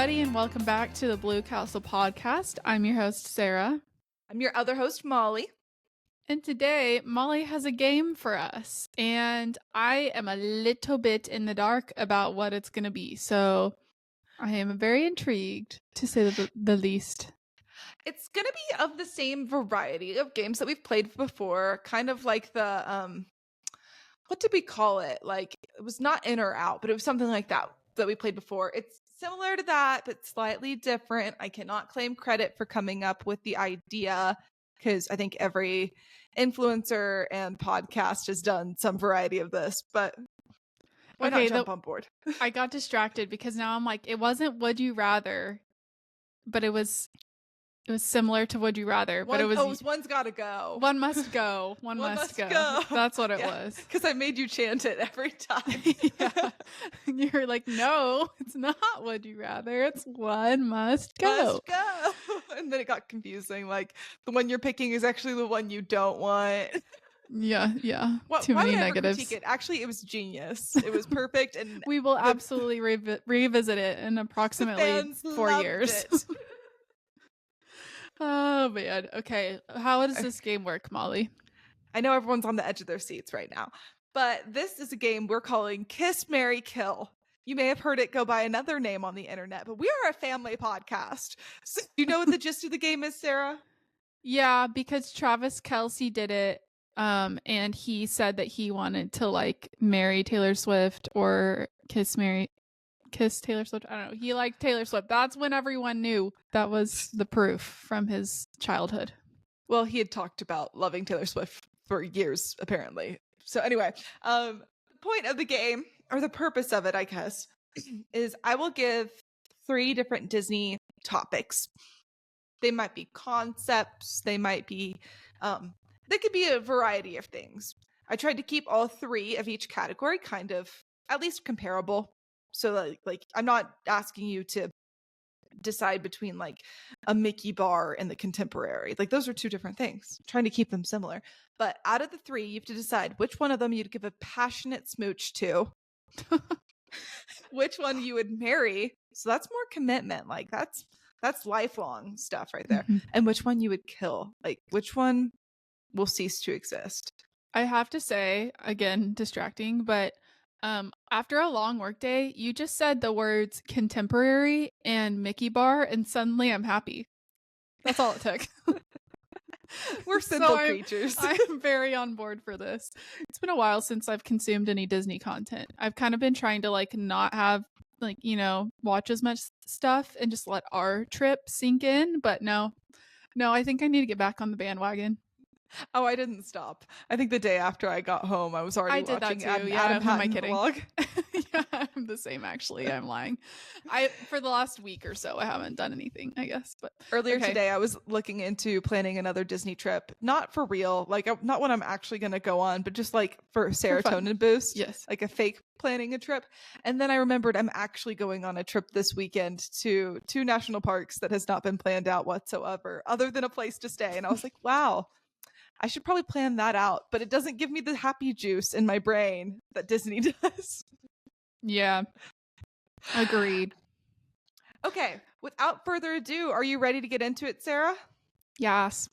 everybody, and welcome back to the Blue Castle podcast. I'm your host, Sarah. I'm your other host, Molly. And today, Molly has a game for us, and I am a little bit in the dark about what it's going to be. So I am very intrigued, to say the least. It's going to be of the same variety of games that we've played before, kind of like the, what did we call it? Like, it was not in or out, but it was something like that we played before. It's similar to that, but slightly different. I cannot claim credit for coming up with the idea because I think every influencer and podcast has done some variety of this, but why not jump on board? I got distracted because now I'm like, it wasn't Would You Rather, but it was similar to Would You Rather, but it was one's gotta go. One must go. One must go. That's what it was. Because I made you chant it every time. Yeah. You're like, no, it's not Would You Rather. It's One Must Go. Must go. And then it got confusing. Like the one you're picking is actually the one you don't want. Yeah. Too many negatives. Critique it? Actually, it was genius. It was perfect, and we will absolutely revisit it in approximately 4 years. Oh man. Okay. How does this game work, Molly? I know everyone's on the edge of their seats right now, but this is a game we're calling Kiss, Marry, Kill. You may have heard it go by another name on the internet, but we are a family podcast. So do you know what the gist of the game is, Sarah? Yeah, because Travis Kelce did it, and he said that he wanted to like marry Taylor Swift or kiss Taylor Swift. I don't know. He liked Taylor Swift. That's when everyone knew that was the proof from his childhood. Well, he had talked about loving Taylor Swift for years, apparently. So anyway, the point of the game, or the purpose of it, I guess, is I will give 3 different Disney topics. They might be concepts. They might be, they could be a variety of things. I tried to keep all 3 of each category kind of at least comparable. So like I'm not asking you to decide between like a Mickey bar and the contemporary. Like those are 2 different things. I'm trying to keep them similar. But out of the 3, you have to decide which one of them you'd give a passionate smooch to. Which one you would marry. So that's more commitment. Like that's lifelong stuff right there. Mm-hmm. And which one you would kill. Like which one will cease to exist. I have to say, again, distracting, but after a long workday, you just said the words contemporary and Mickey bar, and suddenly I'm happy. That's all it took. We're simple creatures. I'm very on board for this. It's been a while since I've consumed any Disney content. I've kind of been trying to like not have like, watch as much stuff and just let our trip sink in. But no, I think I need to get back on the bandwagon. Oh, I didn't stop. I think the day after I got home, I was already watching Adam Patton vlog. Yeah, I'm the same actually. I'm lying. For the last week or so, I haven't done anything, I guess. But earlier today, I was looking into planning another Disney trip. Not for real, like not what I'm actually going to go on, but just like for serotonin boost. Yes, like a fake planning a trip. And then I remembered I'm actually going on a trip this weekend to 2 national parks that has not been planned out whatsoever, other than a place to stay. And I was like, wow. I should probably plan that out, but it doesn't give me the happy juice in my brain that Disney does. Yeah. Agreed. Okay. Without further ado, are you ready to get into it, Sarah? Yes.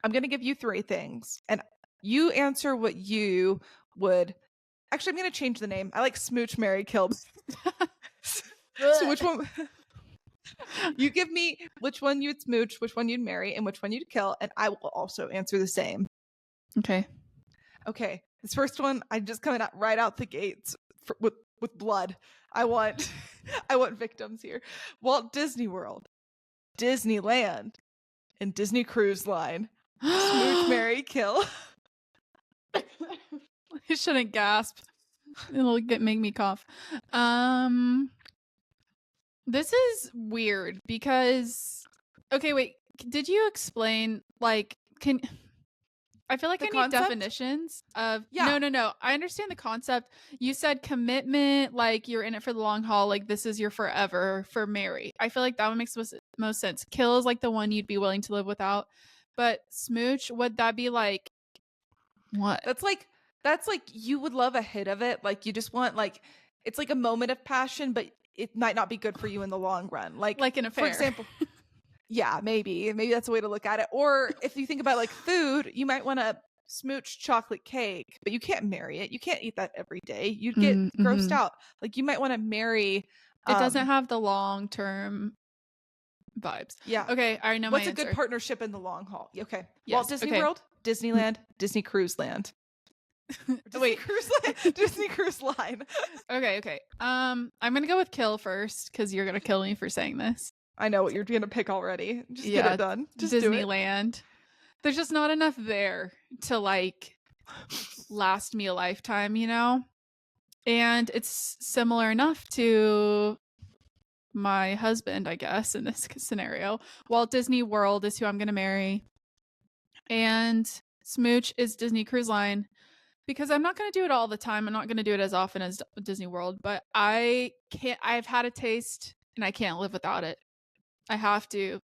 I'm going to give you 3 things, and you answer what you would. Actually, I'm going to change the name. I like Smooch, Marry, Kill. So which one? You give me which one you'd smooch, which one you'd marry, and which one you'd kill, and I will also answer the same. Okay. This first one, I'm just coming out right out the gates with blood. I want victims here. Walt Disney World, Disneyland, and Disney Cruise Line. Smooch, marry, kill. I shouldn't gasp. It'll make me cough. This is weird because okay, wait. Did you explain like I feel like I need definitions of No. I understand the concept. You said commitment, like you're in it for the long haul, like this is your forever for Mary. I feel like that one makes most sense. Kill is like the one you'd be willing to live without. But smooch, would that be like what? That's like you would love a hit of it. Like you just want like it's like a moment of passion, but it might not be good for you in the long run. Like an affair. For example, yeah, maybe that's a way to look at it. Or if you think about like food, you might want to smooch chocolate cake, but you can't marry it. You can't eat that every day. You'd get grossed out. Like you might want to marry. It doesn't have the long-term vibes. Yeah. Okay, I know What's my a good partnership in the long haul? Okay. Yes. Walt Disney World, Disneyland, Disney Cruise Land. Wait, Cruise Line, Disney Cruise Line. Okay. I'm gonna go with kill first because you're gonna kill me for saying this. I know what you're gonna pick already. Just get it done. Just Disneyland. Do it. There's just not enough there to like last me a lifetime, you know? And it's similar enough to my husband, I guess, in this scenario. Walt Disney World is who I'm going to marry. And Smooch is Disney Cruise Line because I'm not going to do it all the time. I'm not going to do it as often as Disney World, but I've had a taste and I can't live without it. I have to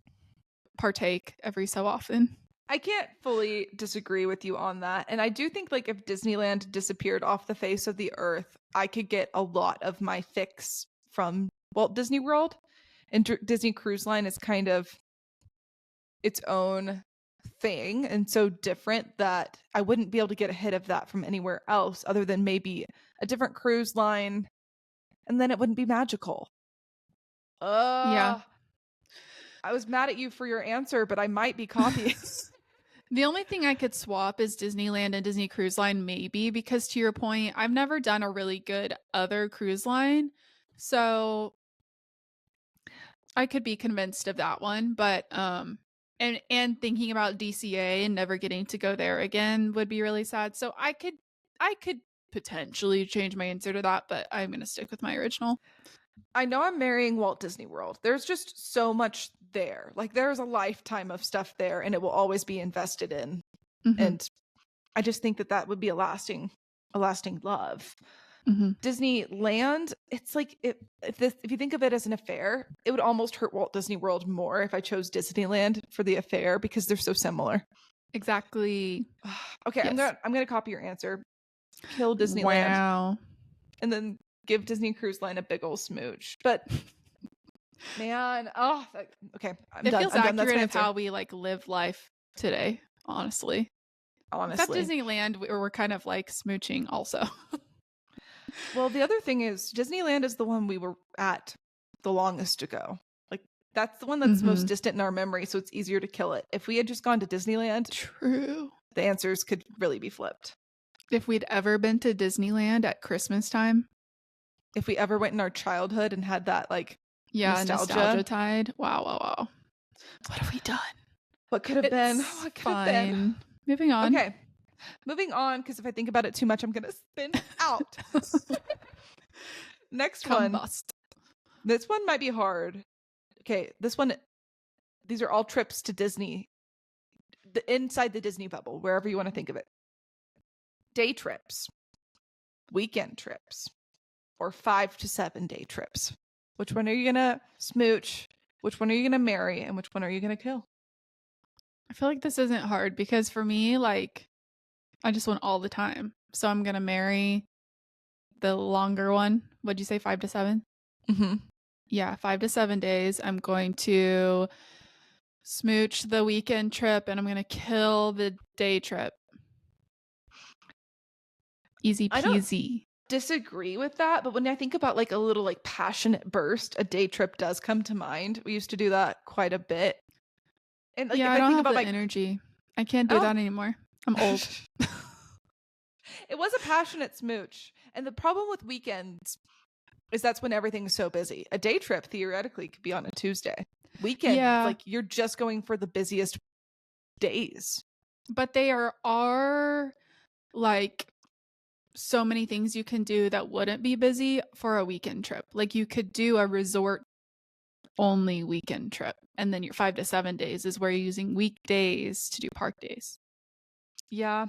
partake every so often. I can't fully disagree with you on that. And I do think like if Disneyland disappeared off the face of the earth, I could get a lot of my fix from Walt Disney World. And Disney Cruise Line is kind of its own thing and so different that I wouldn't be able to get a hit of that from anywhere else other than maybe a different cruise line, and then it wouldn't be magical. Yeah. I was mad at you for your answer, but I might be copying. The only thing I could swap is Disneyland and Disney Cruise Line, maybe, because to your point, I've never done a really good other cruise line. So I could be convinced of that one. But and thinking about DCA and never getting to go there again would be really sad. So I could potentially change my answer to that, but I'm gonna stick with my original. I know I'm marrying Walt Disney World. There's just so much there. Like there's a lifetime of stuff there and it will always be invested in. Mm-hmm. And I just think that would be a lasting love. Mm-hmm. Disneyland, it's like if you think of it as an affair, it would almost hurt Walt Disney World more if I chose Disneyland for the affair because they're so similar. Exactly. Okay, yes. I'm gonna copy your answer. Kill Disneyland. Wow. And then give Disney Cruise Line a big old smooch. But man, okay. It feels accurate of how we like live life today, honestly. Except Disneyland, we're kind of like smooching also. Well, the other thing is Disneyland is the one we were at the longest ago. Like that's the one that's most distant in our memory, so it's easier to kill it. If we had just gone to Disneyland, true, the answers could really be flipped. If we'd ever been to Disneyland at Christmas time, if we ever went in our childhood and had that like nostalgia tide. Wow. What have we done? What could have been? What could have been? Moving on. Okay. Moving on, because if I think about it too much, I'm gonna spin out. Next Combust. one. This one might be hard. Okay, these are all trips to Disney. Inside the Disney bubble, wherever you want to think of it. Day trips, weekend trips, or 5 to 7 day trips. Which one are you gonna smooch? Which one are you gonna marry? And which one are you gonna kill? I feel like this isn't hard because for me, like, I just want all the time. So I'm gonna marry the longer one. What'd you say, 5 to 7? Mm-hmm. Yeah, 5 to 7 days. I'm going to smooch the weekend trip and I'm gonna kill the day trip. Easy peasy. I don't disagree with that, but when I think about like a little like passionate burst, a day trip does come to mind. We used to do that quite a bit. And like, yeah, I don't have the energy. I can't do that anymore. I'm old. It was a passionate smooch. And the problem with weekends is that's when everything's so busy. A day trip theoretically could be on a Tuesday. Weekend, like you're just going for the busiest days. But there are like so many things you can do that wouldn't be busy for a weekend trip. Like you could do a resort only weekend trip. And then your 5 to 7 days is where you're using weekdays to do park days. Yeah,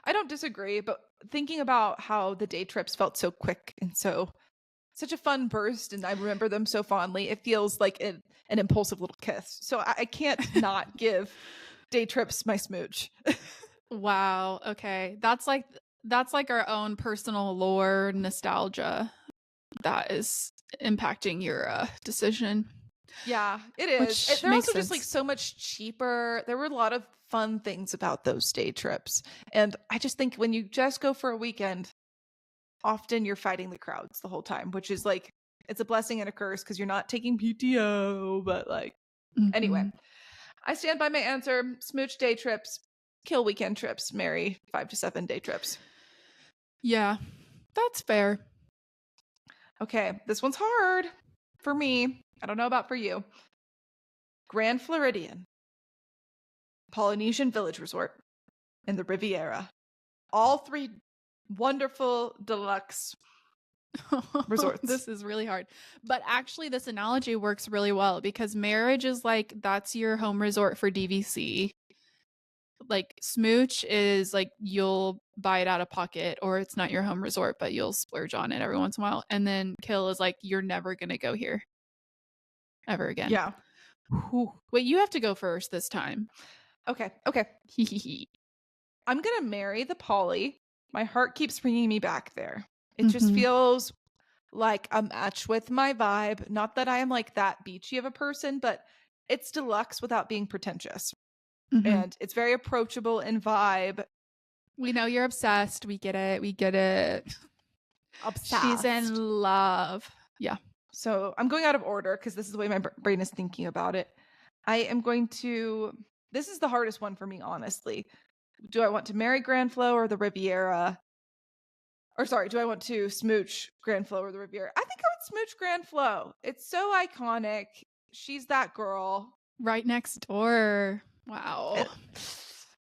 I don't disagree, but thinking about how the day trips felt so quick and such a fun burst, and I remember them so fondly, it feels like an impulsive little kiss. So I can't not give day trips my smooch. Wow. Okay. That's like our own personal lore nostalgia. That is impacting your decision. Yeah, it is. They're also just like so much cheaper. There were a lot of fun things about those day trips. And I just think when you just go for a weekend, often you're fighting the crowds the whole time, which is like, it's a blessing and a curse because you're not taking PTO. But like, anyway, I stand by my answer. Smooch day trips, kill weekend trips, marry 5 to 7 day trips. Yeah, that's fair. Okay, this one's hard for me. I don't know about for you. Grand Floridian, Polynesian Village Resort, and the Riviera. All 3 wonderful deluxe resorts. This is really hard. But actually, this analogy works really well because marriage is like, that's your home resort for DVC. Like Smooch is like, you'll buy it out of pocket, or it's not your home resort, but you'll splurge on it every once in a while. And then Kill is like, you're never going to go here ever again. Yeah. Wait, you have to go first this time. Okay. I'm going to marry the Poly. My heart keeps bringing me back there. It just feels like a match with my vibe. Not that I am like that beachy of a person, but it's deluxe without being pretentious. And it's very approachable in vibe. We know you're obsessed. We get it. Obsessed. She's in love. Yeah. So I'm going out of order because this is the way my brain is thinking about it. I am going to... This is the hardest one for me, honestly. Do I want to marry Grand Flo or the Riviera? Or sorry, do I want to smooch Grand Flo or the Riviera? I think I would smooch Grand Flo. It's so iconic. She's that girl. Right next door. Wow.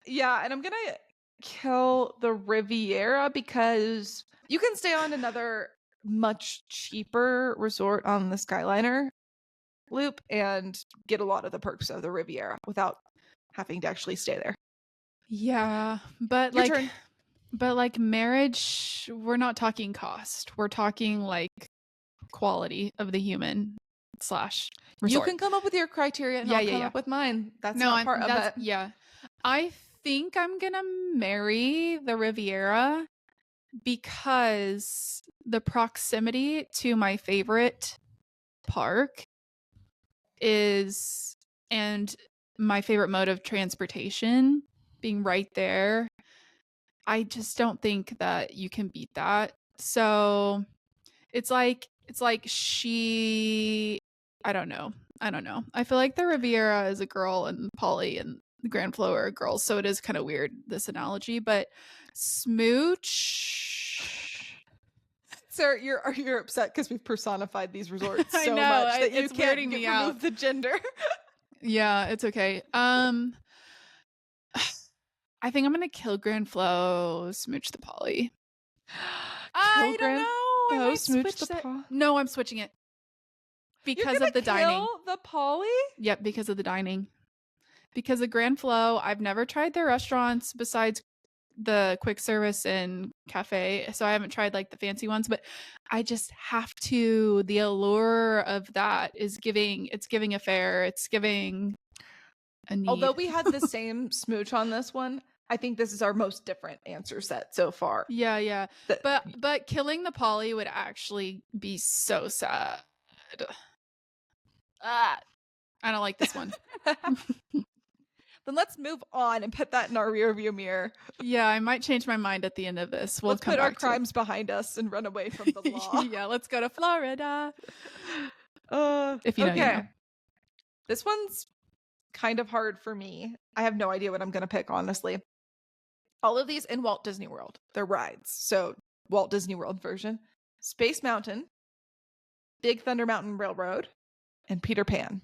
Yeah, and I'm going to kill the Riviera because you can stay on another much cheaper resort on the Skyliner loop and get a lot of the perks of the Riviera without having to actually stay there. Yeah, but Your turn. But like marriage, we're not talking cost. We're talking like quality of the human / resort. You can come up with your criteria and I'll come up with mine. That's not part of it. Yeah. I think I'm going to marry the Riviera because the proximity to my favorite park is, and my favorite mode of transportation being right there. I just don't think that you can beat that. So it's like I don't know. I feel like the Riviera is a girl and Polly and the Grand Flo are girls. So it is kind of weird, this analogy, but Smooch. Sir, you're upset because we've personified these resorts so much that you can't remove the gender. Yeah, it's okay. I think I'm gonna kill Grand Flo, smooch the Polly. I don't know. I might switch that. No, I'm switching it because of the dining. The Polly? Yep, because of the dining. Because of Grand Flo, I've never tried their restaurants besides the quick service and cafe, so I haven't tried like the fancy ones. But I just have to. The allure of that is giving. It's giving a fare. It's giving a need. Although we had the same smooch on this one, I think this is our most different answer set so far. Yeah. But killing the Polly would actually be so sad. I don't like this one. Then let's move on and put that in our rearview mirror. Yeah, I might change my mind at the end of this. Let's put our crimes behind us and run away from the law. Yeah, let's go to Florida. If you know, you know. This one's kind of hard for me. I have no idea what I'm going to pick, honestly. All of these in Walt Disney World. They're rides. So Walt Disney World version. Space Mountain, Big Thunder Mountain Railroad, and Peter Pan.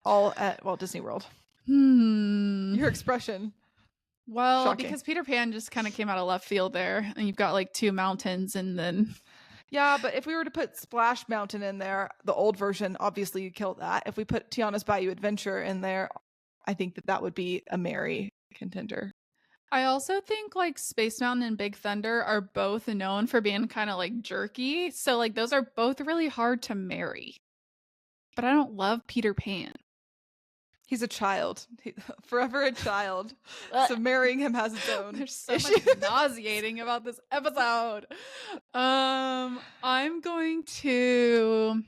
All at Walt Disney World. Your expression. Well, shocking. Because Peter Pan just kind of came out of left field there. And you've got like 2 mountains and then... Yeah, but if we were to put Splash Mountain in there, the old version, obviously you kill that. If we put Tiana's Bayou Adventure in there, I think that would be a merry contender. I also think like Space Mountain and Big Thunder are both known for being kind of like jerky. So like those are both really hard to marry. But I don't love Peter Pan. He's a child. Forever a child. So marrying him has its own There's so issue. much nauseating about this episode. I'm going to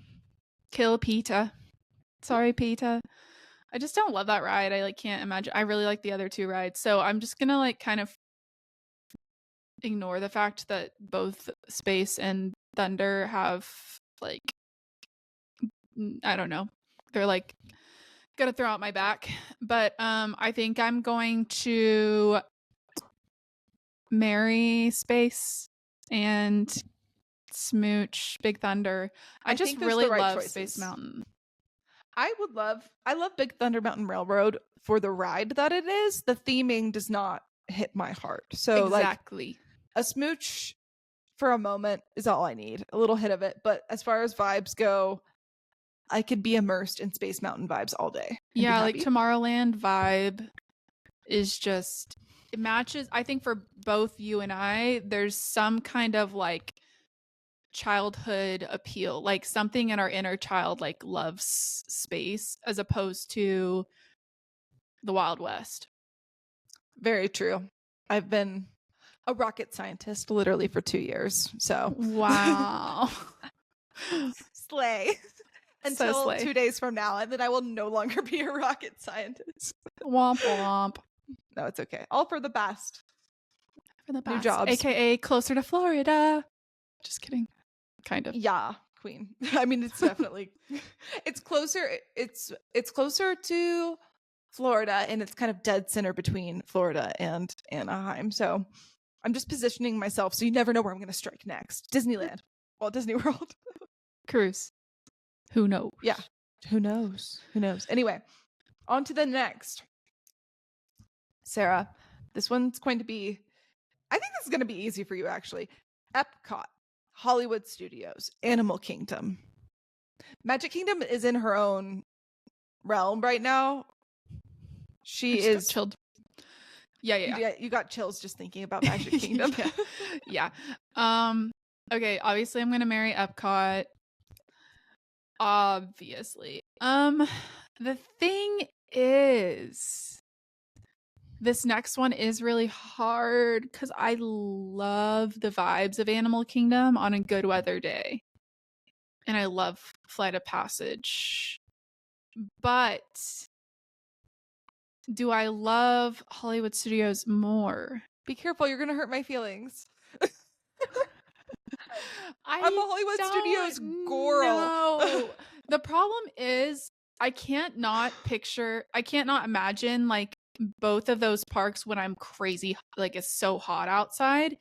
kill Peta. Sorry, Peta. I just don't love that ride. I can't imagine. I really like the other two rides. So I'm just gonna kind of ignore the fact that both Space and Thunder have I don't know. They're gonna throw out my back. But I think I'm going to marry Space and Smooch Big Thunder. I just really love choices. Space Mountain. I love Big Thunder Mountain Railroad for the ride that it is. The theming does not hit my heart. So exactly. A Smooch for a moment is all I need. A little hit of it. But as far as vibes go, I could be immersed in Space Mountain vibes all day. Yeah, Tomorrowland vibe is just, it matches. I think for both you and I, there's some kind of childhood appeal, something in our inner child loves space as opposed to the Wild West. Very true. I've been a rocket scientist literally for 2 years. So wow. Slay. Until 2 days from now, and then I will no longer be a rocket scientist. Womp womp. No, it's okay. All for the best. For the best. New jobs. AKA closer to Florida. Just kidding. Kind of. Yeah, queen. I mean, it's definitely it's closer. It's closer to Florida, and it's kind of dead center between Florida and Anaheim. So I'm just positioning myself so you never know where I'm going to strike next. Disneyland. Walt Disney World. Cruise. Who knows? Yeah. Who knows? Who knows? Anyway, on to the next. Sarah, this one's going to be, I think this is going to be easy for you, actually. Epcot, Hollywood Studios, Animal Kingdom. Magic Kingdom is in her own realm right now. She is chilled. Yeah. You got chills just thinking about Magic Kingdom. Yeah. Okay, obviously I'm going to marry Epcot. Obviously. The thing is, this next one is really hard because I love the vibes of Animal Kingdom on a good weather day. And I love Flight of Passage. But do I love Hollywood Studios more? Be careful, you're going to hurt my feelings. I'm a Hollywood Studios girl. No. The problem is I can't not imagine both of those parks when I'm crazy, it's so hot outside.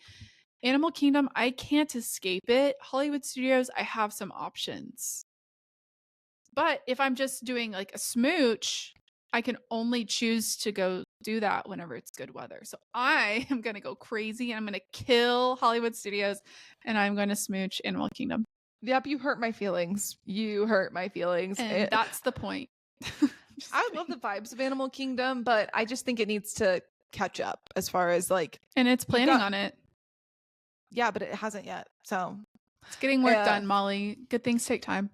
Animal Kingdom, I can't escape it. Hollywood Studios, I have some options. But if I'm just doing a Smooch, I can only choose to go do that whenever it's good weather. So I am going to go crazy and I'm going to kill Hollywood Studios and I'm going to Smooch Animal Kingdom. Yep, you hurt my feelings. You hurt my feelings. And that's the point. I love the vibes of Animal Kingdom, but I just think it needs to catch up as far as And it's planning on it. Yeah, but it hasn't yet. So it's getting work done, Molly. Good things take time.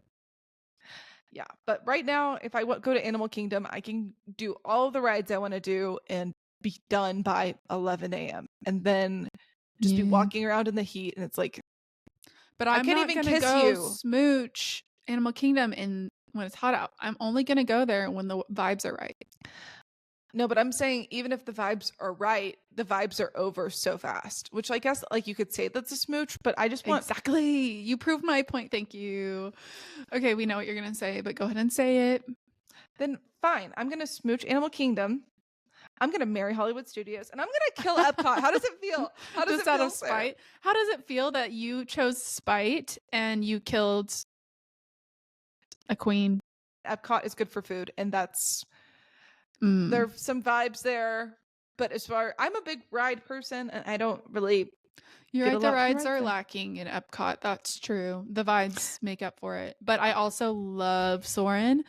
Yeah, but right now, if I go to Animal Kingdom, I can do all of the rides I want to do and be done by 11 a.m. And then just be walking around in the heat, and it's but I can't even kiss you. Smooch Animal Kingdom when it's hot out. I'm only gonna go there when the vibes are right. No, but I'm saying even if the vibes are right, the vibes are over so fast. Which I guess you could say that's a Smooch, but I just want exactly. You proved my point. Thank you. Okay, we know what you're gonna say, but go ahead and say it. Then fine. I'm gonna Smooch Animal Kingdom. I'm gonna marry Hollywood Studios, and I'm gonna kill Epcot. How does it feel? How does it feel? Out of spite. How does it feel that you chose spite and you killed a queen? Epcot is good for food, and that's. There's some vibes there, but I'm a big ride person, and I don't really. You're right. The rides are lacking in Epcot. That's true. The vibes make up for it. But I also love Soarin'.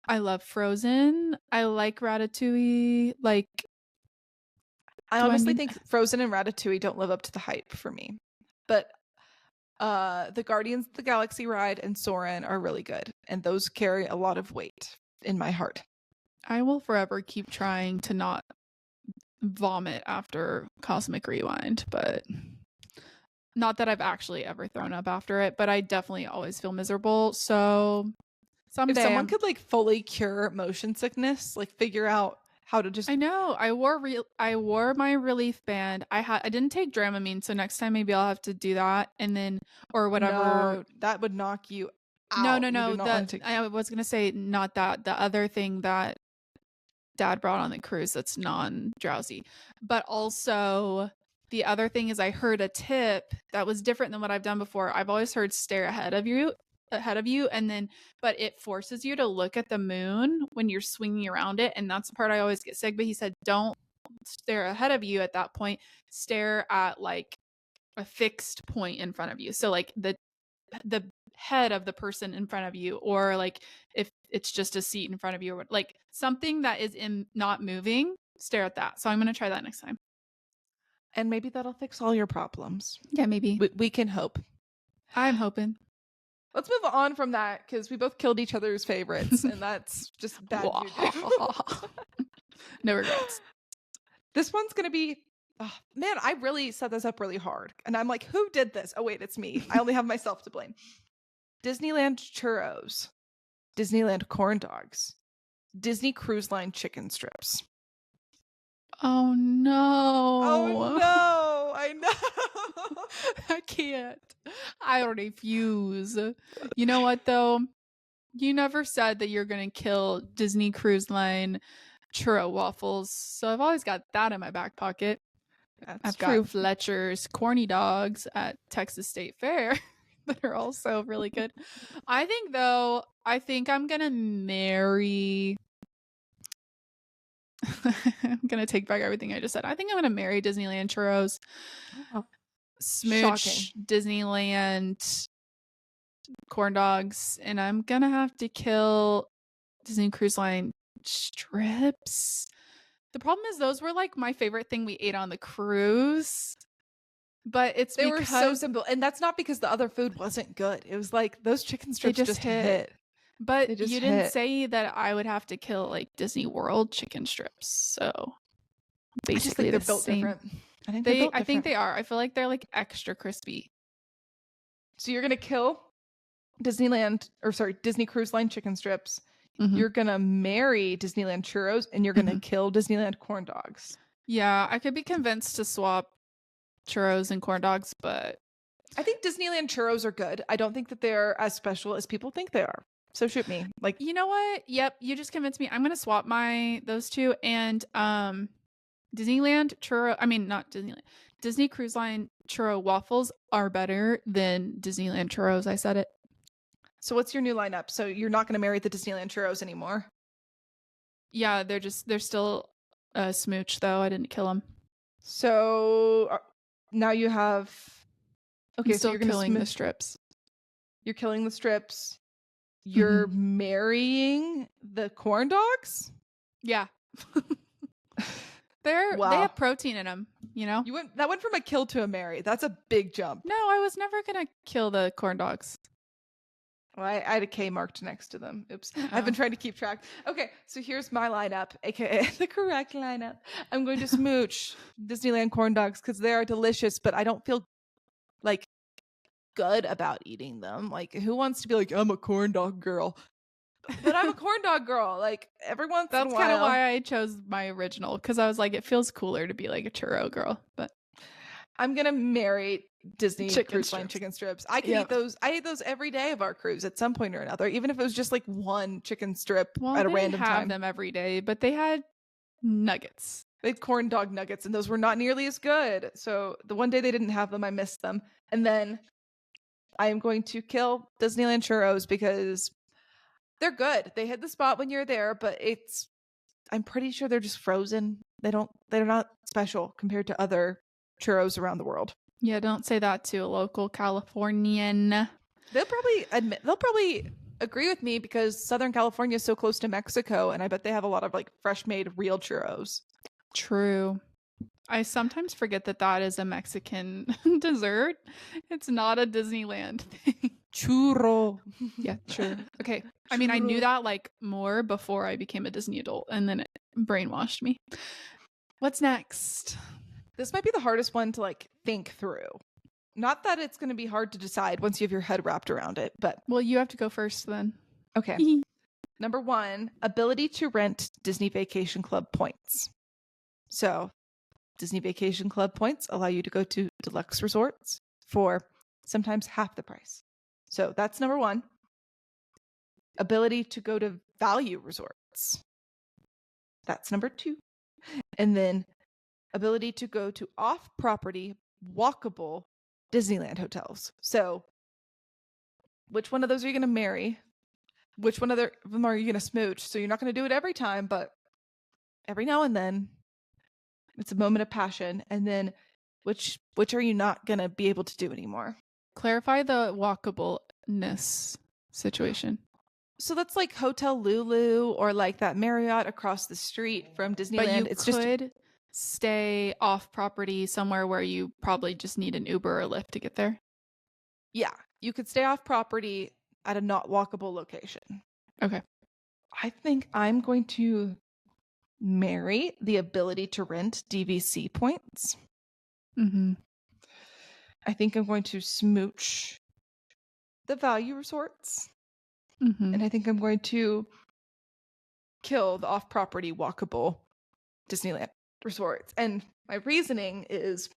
I love Frozen. I like Ratatouille. I honestly think Frozen and Ratatouille don't live up to the hype for me. But the Guardians of the Galaxy ride and Soarin' are really good, and those carry a lot of weight in my heart. I will forever keep trying to not vomit after Cosmic Rewind, but not that I've actually ever thrown up after it, but I definitely always feel miserable. So someday, if someone could like fully cure motion sickness, like figure out how to just. I know. I wore my relief band. I didn't take Dramamine, so next time maybe I'll have to do that, and then or whatever. No, that would knock you out. No. I was gonna say not that. The other thing that Dad brought on the cruise that's non-drowsy, but also the other thing is I heard a tip that was different than what I've done before. I've always heard stare ahead of you, and then but it forces you to look at the moon when you're swinging around it, and that's the part I always get sick. But he said don't stare ahead of you at that point, stare at like a fixed point in front of you, so like the head of the person in front of you, or like if it's just a seat in front of you, or like something that is in not moving, stare at that. So I'm gonna try that next time, and maybe that'll fix all your problems. Yeah, maybe we can hope. I'm hoping. Let's move on from that because we both killed each other's favorites, and that's just bad juju. No regrets. This one's gonna be, oh, man, I really set this up really hard, and I'm like, who did this? Oh wait, it's me. I only have myself to blame. Disneyland churros, Disneyland corn dogs, Disney Cruise Line chicken strips. Oh no. Oh no, I know. I can't. I refuse. You know what though? You never said that you're gonna kill Disney Cruise Line churro waffles, so I've always got that in my back pocket. I've got Fletcher's corny dogs at Texas State Fair that are also really good. I think I'm gonna marry. I'm gonna take back everything I just said. I think I'm gonna marry Disneyland churros. Oh, Smooch shocking. Disneyland corn dogs, and I'm gonna have to kill Disney Cruise Line strips. The problem is those were like my favorite thing we ate on the cruise, but they were so simple, and that's not because the other food wasn't good. It was like those chicken strips just hit. But you didn't say that I would have to kill like Disney World chicken strips, so basically they're built different. I think they are. I feel like they're like extra crispy. So you're gonna kill Disney Cruise Line chicken strips. Mm-hmm. You're gonna marry Disneyland churros, and you're gonna kill Disneyland corn dogs. Yeah, I could be convinced to swap churros and corn dogs, but I think Disneyland churros are good. I don't think that they're as special as people think they are. So shoot me. Like, you know what? Yep, you just convinced me. I'm gonna swap those two, and Disneyland churro. I mean, not Disneyland. Disney Cruise Line churro waffles are better than Disneyland churros. I said it. So what's your new lineup? So you're not going to marry the Disneyland churros anymore? Yeah, they're still Smooch though. I didn't kill them. So now you have. Okay, so you're killing the strips. You're killing the strips. You're marrying the corn dogs? Yeah. They have protein in them, you know? That went from a kill to a marry. That's a big jump. No, I was never going to kill the corn dogs. Well, I had a K marked next to them. Oops. Oh. I've been trying to keep track. Okay, so here's my lineup, aka the correct lineup. I'm going to smooch Disneyland corn dogs because they are delicious, but I don't feel like good about eating them. Like, who wants to be like, I'm a corn dog girl? But I'm a corn dog girl. Like, every once in a while. That's kind of why I chose my original, because I was like, it feels cooler to be like a churro girl. But I'm gonna marry Disney Cruise Line chicken strips. I can eat those. I eat those every day of our cruise at some point or another, even if it was just like one chicken strip at a random time. Have them every day, but they had nuggets. They had corn dog nuggets, and those were not nearly as good. So the one day they didn't have them, I missed them. And then I am going to kill Disneyland churros because they're good. They hit the spot when you're there, but I'm pretty sure they're just frozen. They're not special compared to other churros around the world. Yeah, don't say that to a local Californian. They'll probably agree with me because Southern California is so close to Mexico, and I bet they have a lot of like fresh made real churros. True. I sometimes forget that is a Mexican dessert. It's not a Disneyland thing. Churro. Yeah, true. Okay. I mean, I knew that like more before I became a Disney adult, and then it brainwashed me. What's next? This might be the hardest one to like think through. Not that it's going to be hard to decide once you have your head wrapped around it, but. Well, you have to go first then. Okay. Number 1, ability to rent Disney Vacation Club points. So Disney Vacation Club points allow you to go to deluxe resorts for sometimes half the price. So that's number 1. Ability to go to value resorts. That's number 2. And then ability to go to off-property, walkable Disneyland hotels. So which one of those are you going to marry? Which one of them are you going to smooch? So you're not going to do it every time, but every now and then it's a moment of passion. And then which are you not going to be able to do anymore? Clarify the walkableness situation. So that's like Hotel Lulu or like that Marriott across the street from Disneyland. But you could stay off property somewhere where you probably just need an Uber or Lyft to get there. Yeah, you could stay off property at a not walkable location. Okay. I think I'm going to marry the ability to rent DVC points. Mm-hmm. I think I'm going to smooch the value resorts. Mm-hmm. And I think I'm going to kill the off-property walkable Disneyland resorts. And my reasoning is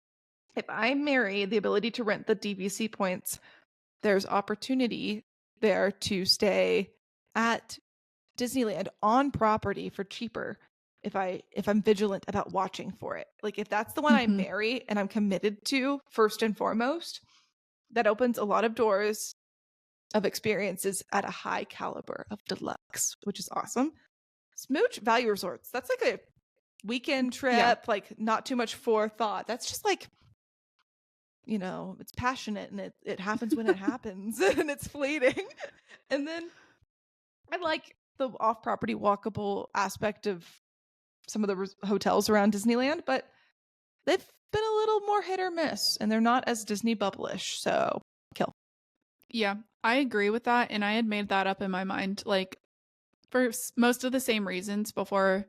if I marry the ability to rent the DVC points, there's opportunity there to stay at Disneyland on property for cheaper if I'm vigilant about watching for it. Like if that's the one I marry and I'm committed to first and foremost, that opens a lot of doors of experiences at a high caliber of deluxe, which is awesome. Smooch value resorts. That's like a weekend trip, like not too much forethought. That's just like, you know, it's passionate and it happens when it happens and it's fleeting. And then I like the off-property walkable aspect of some of the hotels around Disneyland, but they've been a little more hit or miss and they're not as Disney bubblish. So kill. Yeah, I agree with that. And I had made that up in my mind, like for most of the same reasons before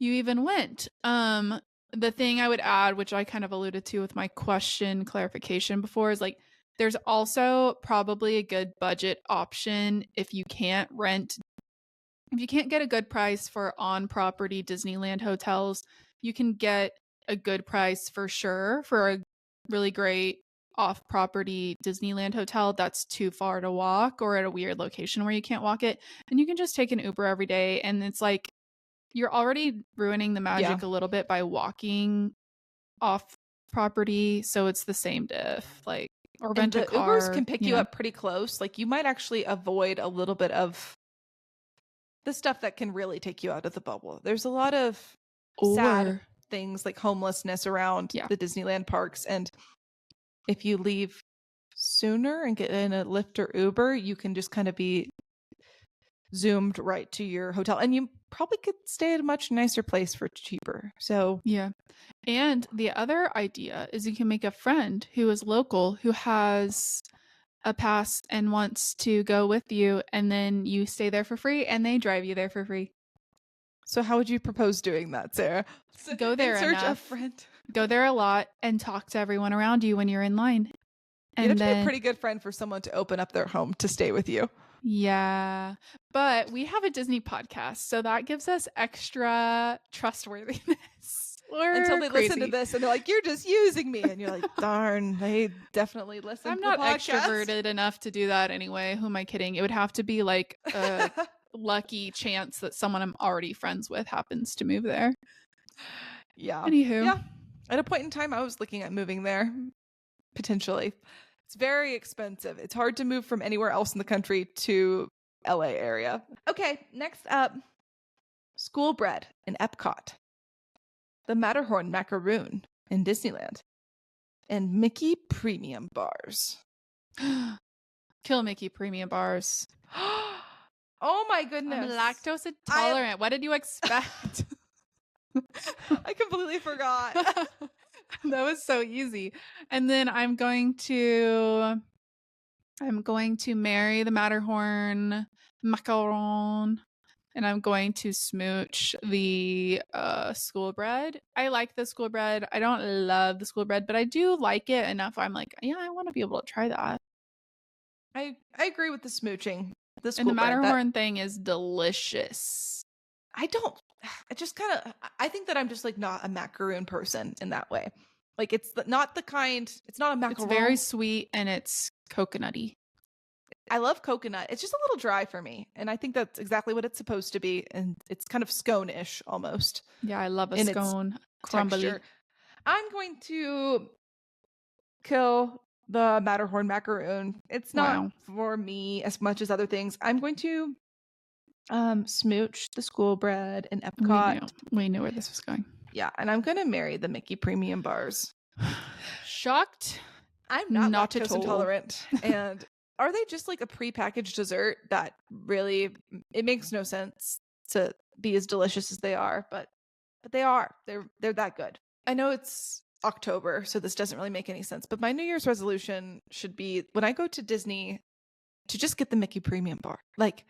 you even went. The thing I would add, which I kind of alluded to with my question clarification before, is like there's also probably a good budget option if you can't get a good price for on-property Disneyland hotels. You can get a good price for sure for a really great off-property Disneyland hotel that's too far to walk or at a weird location where you can't walk it. And you can just take an Uber every day. And it's like you're already ruining the magic a little bit by walking off property. So it's the same diff. Like, or rent a car. Ubers can pick you up pretty close. Like you might actually avoid a little bit of the stuff that can really take you out of the bubble. There's a lot of sad things like homelessness around the Disneyland parks. And if you leave sooner and get in a Lyft or Uber, you can just kind of be zoomed right to your hotel. And you probably could stay at a much nicer place for cheaper. So yeah. And the other idea is you can make a friend who is local who has a pass and wants to go with you, and then you stay there for free and they drive you there for free. So how would you propose doing that, Sarah? Go there in search of friend. Go there a lot and talk to everyone around you when you're in line. And you'd have to be a pretty good friend for someone to open up their home to stay with you. Yeah. But we have a Disney podcast, so that gives us extra trustworthiness. Until they listen to this and they're like, you're just using me. And you're like, darn, they definitely listen I'm to the podcast. I'm not extroverted enough to do that anyway. Who am I kidding? It would have to be like a lucky chance that someone I'm already friends with happens to move there. Yeah. Anywho. Yeah. At a point in time, I was looking at moving there, potentially. It's very expensive. It's hard to move from anywhere else in the country to LA area. Okay, next up, School Bread in Epcot, the Matterhorn Macaroon in Disneyland, and Mickey Premium Bars. Kill Mickey Premium Bars. Oh my goodness. I'm lactose intolerant. What did you expect? I completely forgot. That was so easy. And then I'm going to I'm going to marry the Matterhorn macaron. And I'm going to smooch the school bread. I like the school bread. I don't love the school bread, but I do like it enough. I'm like, yeah, I want to be able to try that. I agree with the smooching. The school and the bread, Matterhorn thing is delicious. I think that I'm just like not a macaroon person in that way. Like it's not the kind. It's not a macaron. It's very sweet and it's coconutty. I love coconut. It's just a little dry for me, and I think that's exactly what it's supposed to be. And it's kind of scone-ish almost. Yeah, I love a scone. Crumbly. I'm going to kill the Matterhorn macaroon. It's not for me as much as other things. I'm going to smooch the school bread in Epcot. We knew where this was going. Yeah, and I'm gonna marry the Mickey premium bars. Shocked? I'm not lactose intolerant. And are they just like a prepackaged dessert that really, it makes no sense to be as delicious as they are, but they are. They're that good. I know it's October, so this doesn't really make any sense, but my New Year's resolution should be when I go to Disney to just get the Mickey premium bar. Like,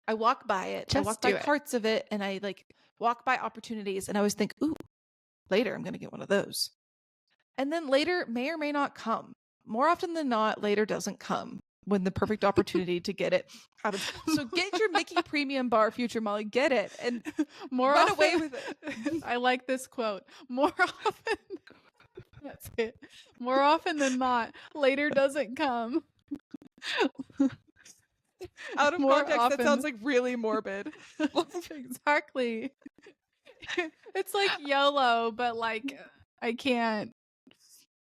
I walk by it, I walk by parts of it, and I like walk by opportunities, and I always think, ooh, later I'm going to get one of those. And then later may or may not come. More often than not, later doesn't come when the perfect opportunity to get it happens. So get your Mickey premium bar, future Molly. Get it and run away with it. I like this quote. More often. That's it. More often than not, later doesn't come. Out of context, that sounds like really morbid. Exactly. It's like YOLO, but like I can't.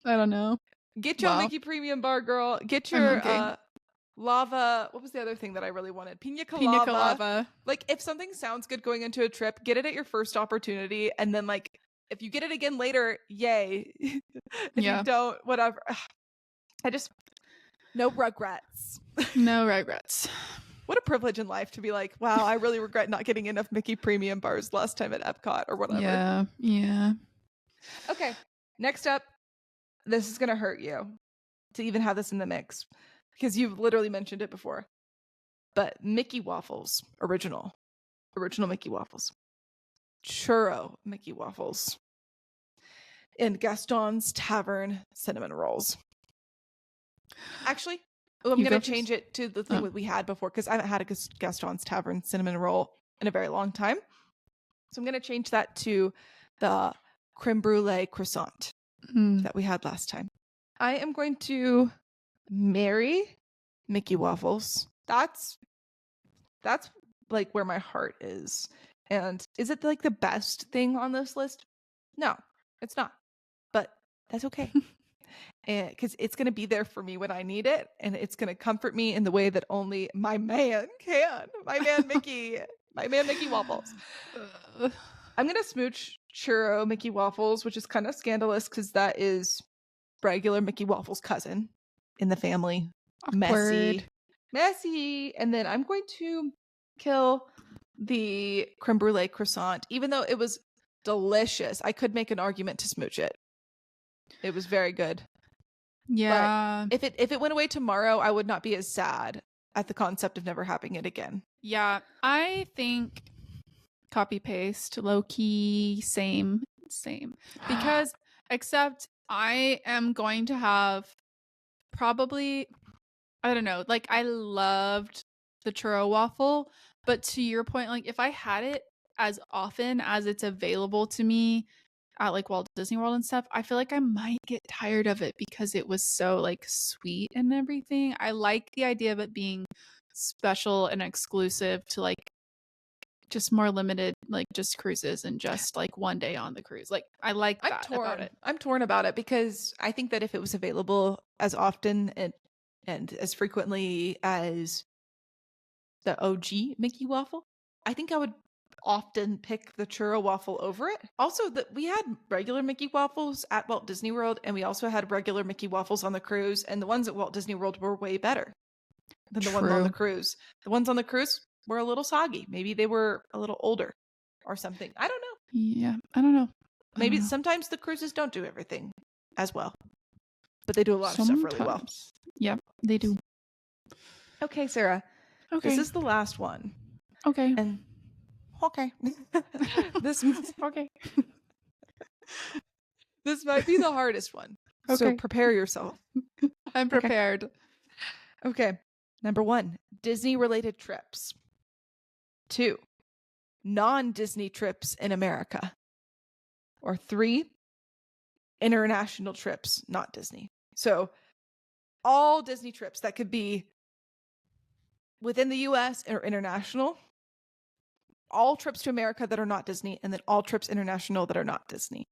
I don't know. Get your Mickey premium bar, girl. Get your lava. What was the other thing that I really wanted? Pina colada. Like, if something sounds good going into a trip, get it at your first opportunity, and then like if you get it again later, yay. If you don't, whatever. No regrets. No regrets. What a privilege in life to be like, wow, I really regret not getting enough Mickey premium bars last time at Epcot or whatever. Yeah. Okay, next up, this is going to hurt you to even have this in the mix because you've literally mentioned it before. But Mickey waffles, original Mickey waffles. Churro Mickey waffles. And Gaston's Tavern cinnamon rolls. Actually, I'm going to change it to the thing that we had before because I haven't had a Gaston's Tavern cinnamon roll in a very long time. So I'm going to change that to the creme brulee croissant that we had last time. I am going to marry Mickey waffles. That's like where my heart is. And is it like the best thing on this list? No, it's not. But that's okay. Because it's going to be there for me when I need it, and it's going to comfort me in the way that only my man can. My man Mickey waffles. I'm going to smooch churro Mickey waffles, which is kind of scandalous because that is regular Mickey waffles' cousin in the family. Awkward. Messy. And then I'm going to kill the creme brulee croissant, even though it was delicious. I could make an argument to smooch it. It was very good. Yeah. But if it went away tomorrow, I would not be as sad at the concept of never having it again. Yeah, I think copy paste, low key, same. Because except I am going to have probably, I don't know, like I loved the churro waffle, but to your point, like if I had it as often as it's available to me at like Walt Disney World and stuff, I feel like I might get tired of it because it was so like sweet and everything. I like the idea of it being special and exclusive to like just more limited, like just cruises and just like one day on the cruise. Like I like that about it. I'm torn about it because I think that if it was available as often and as frequently as the OG Mickey waffle, I think I would often pick the churro waffle over it. Also, that we had regular Mickey waffles at Walt Disney World, and we also had regular Mickey waffles on the cruise, and the ones at Walt Disney World were way better than the ones on the cruise. The ones on the cruise were a little soggy. Maybe they were a little older or something. I don't know. Yeah, I don't know. Maybe sometimes the cruises don't do everything as well, but they do a lot of stuff really well. Yeah, they do. Okay, Sarah. Okay. This is the last one. Okay. And okay. This okay. This might be the hardest one. Okay. So prepare yourself. I'm prepared. Okay. Number 1, Disney-related trips. 2, non-Disney trips in America. Or 3, international trips, not Disney. So all Disney trips that could be within the US or international. All trips to America that are not Disney, and then all trips international that are not Disney.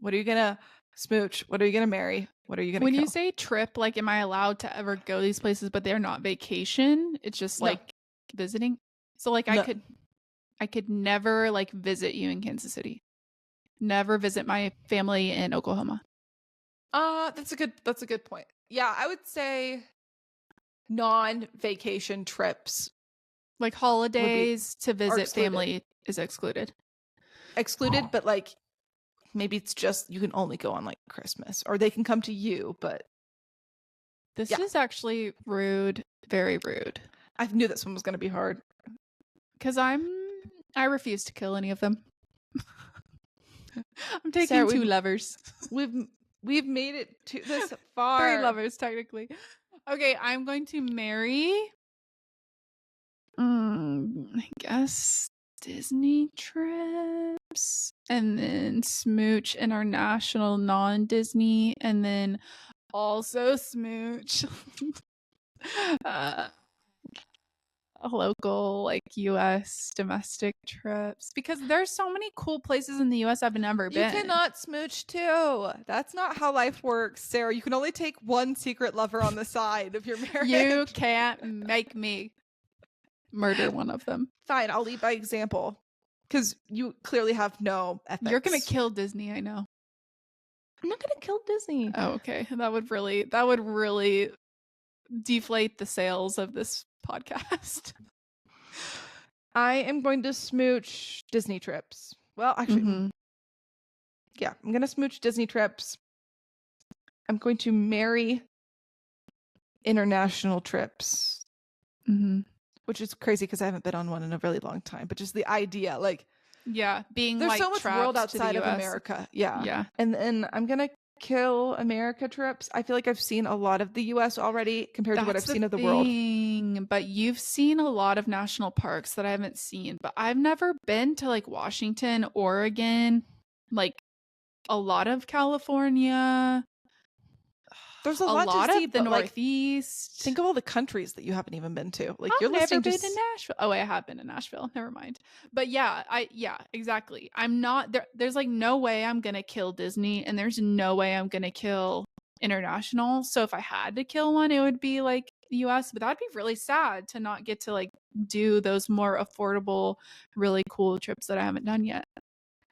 What are you gonna smooch? What are you gonna marry? What are you gonna When kill? you say trip, like, am I allowed to ever go these places, but they're not vacation? It's just like visiting. So like No. I could never like visit you in Kansas City. Never visit my family in Oklahoma. That's a good point. Yeah, I would say non-vacation trips. Like holidays to visit excluded. family is excluded. Excluded, but like maybe it's just you can only go on like Christmas, or they can come to you, but this is actually rude, very rude. I knew this one was going to be hard. Because I refuse to kill any of them. I'm taking Sarah, 2 lovers. We've made it to this far. 3 lovers, technically. Okay, I'm going to marry. I guess Disney trips, and then smooch international non-Disney, and then also smooch local like US domestic trips, because there's so many cool places in the US I've never been. You cannot smooch too. That's not how life works, Sarah. You can only take one secret lover on the side of your marriage. You can't make me murder one of them. Fine, I'll lead by example, because you clearly have no ethics. You're gonna kill Disney, I know. I'm not gonna kill Disney. Oh, okay. That would really deflate the sales of this podcast. I am going to smooch Disney trips. Well, actually, yeah, I'm gonna smooch Disney trips. I'm going to marry international trips. Which is crazy because I haven't been on one in a really long time. But just the idea, like, yeah, being there's like so much world outside of America. Yeah. And then I'm gonna kill America trips. I feel like I've seen a lot of the US already compared to what I've seen of the world. But you've seen a lot of national parks that I haven't seen. But I've never been to like Washington, Oregon, like a lot of California. There's a lot to see, of the Northeast. Like, think of all the countries that you haven't even been to. Like, I've never been to Nashville. Oh, I have been to Nashville. Never mind. But yeah, exactly. I'm not there. There's like no way I'm gonna kill Disney, and there's no way I'm gonna kill international. So if I had to kill one, it would be like the US. But that'd be really sad to not get to like do those more affordable, really cool trips that I haven't done yet.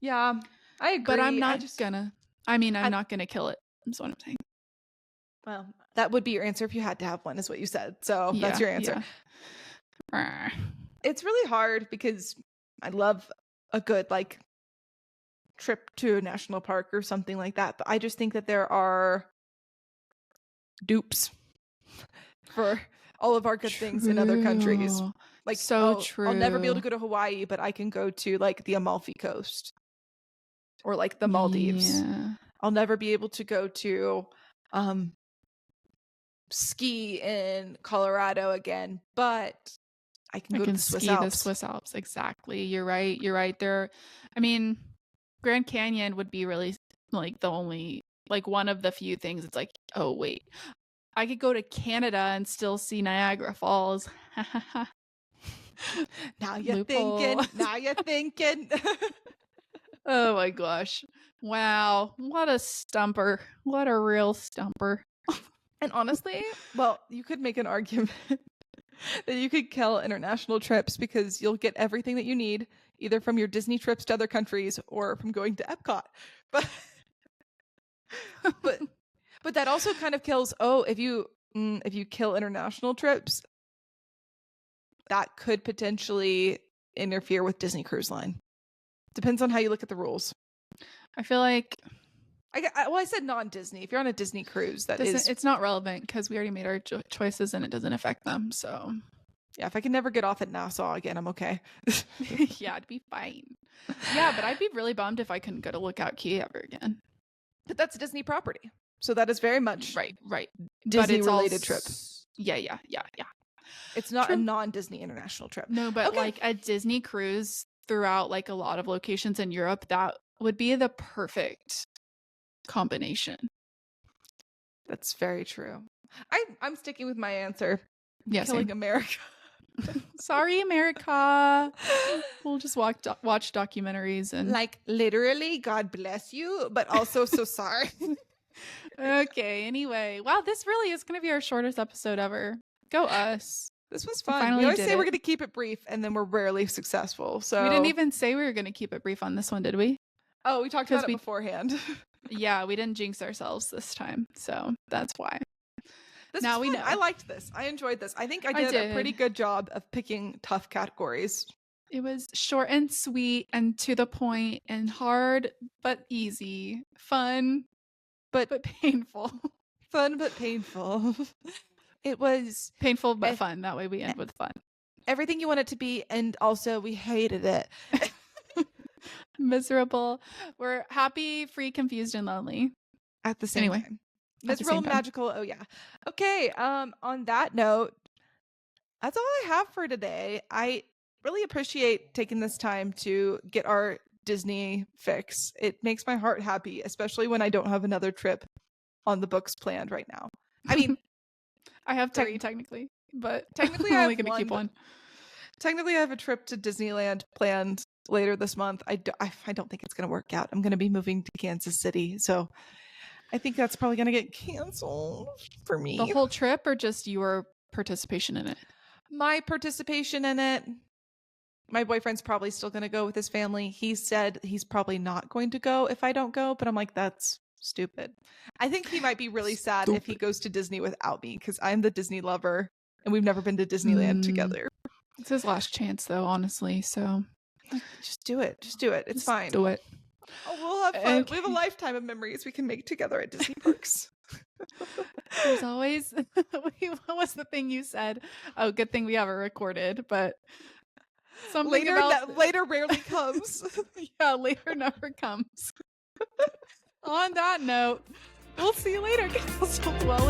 Yeah, I agree. But I'm not gonna. I mean, I'm not gonna kill it. That's what I'm saying. Well, that would be your answer if you had to have one, is what you said. So that's your answer. Yeah. It's really hard because I love a good like trip to a national park or something like that. But I just think that there are dupes for all of our good things in other countries. Like, true. I'll never be able to go to Hawaii, but I can go to like the Amalfi Coast or like the Maldives. Yeah. I'll never be able to go to ski in Colorado again, but I can go to the Swiss Alps. The Swiss Alps. Exactly. You're right. There, I mean, Grand Canyon would be really like the only, like one of the few things. It's like, oh wait, I could go to Canada and still see Niagara Falls. Now you're thinking. Oh my gosh. Wow. What a stumper. What a real stumper. And honestly, well, you could make an argument that you could kill international trips because you'll get everything that you need either from your Disney trips to other countries or from going to Epcot. But that also kind of kills, if you kill international trips, that could potentially interfere with Disney Cruise Line. Depends on how you look at the rules. I feel like I said non-Disney. If you're on a Disney cruise, it's not relevant because we already made our choices and it doesn't affect them. So yeah, if I can never get off at Nassau again, I'm okay. Yeah, I'd be fine. Yeah, but I'd be really bummed if I couldn't go to Lookout Key ever again. But that's a Disney property, so that is very much right. Disney-related trip. Yeah. It's not a non-Disney international trip. No, but like a Disney cruise throughout like a lot of locations in Europe, that would be the perfect combination. That's very true. I'm sticking with my answer. Yeah, Killing America. Sorry, America. We'll just watch documentaries and like literally, God bless you, but also so sorry. Okay. Anyway, wow, this really is going to be our shortest episode ever. Go us. This was fun. We always say we're going to keep it brief, and then we're rarely successful. So we didn't even say we were going to keep it brief on this one, did we? Oh, we talked about it beforehand. Yeah, we didn't jinx ourselves this time, so that's why. Now we know. I liked this. I enjoyed this. I think I did a pretty good job of picking tough categories. It was short and sweet and to the point and hard but easy. Fun but painful. Fun but painful. It was painful but fun. That way we end with fun. Everything you want it to be, and also we hated it. Miserable. We're happy, free, confused, and lonely. At the same time. Miserable, magical. Oh yeah. Okay. On that note, that's all I have for today. I really appreciate taking this time to get our Disney fix. It makes my heart happy, especially when I don't have another trip on the books planned right now. I mean, I have 3 technically, but technically I'm only going to keep one. Technically, I have a trip to Disneyland planned later this month. I don't think it's going to work out. I'm going to be moving to Kansas City, so I think that's probably going to get canceled for me. The whole trip, or just your participation in it? My participation in it. My boyfriend's probably still going to go with his family. He said he's probably not going to go if I don't go, but I'm like, that's stupid. I think he might be really sad if he goes to Disney without me, because I'm the Disney lover and we've never been to Disneyland together. It's his last chance though, honestly, so just do it. It's fine. Do it. Oh, we'll have fun. Okay. We have a lifetime of memories we can make together at Disney parks. There's always what was the thing you said? Oh, good thing we have it recorded, but something later rarely comes. Yeah, later never comes. On that note, we'll see you later. Well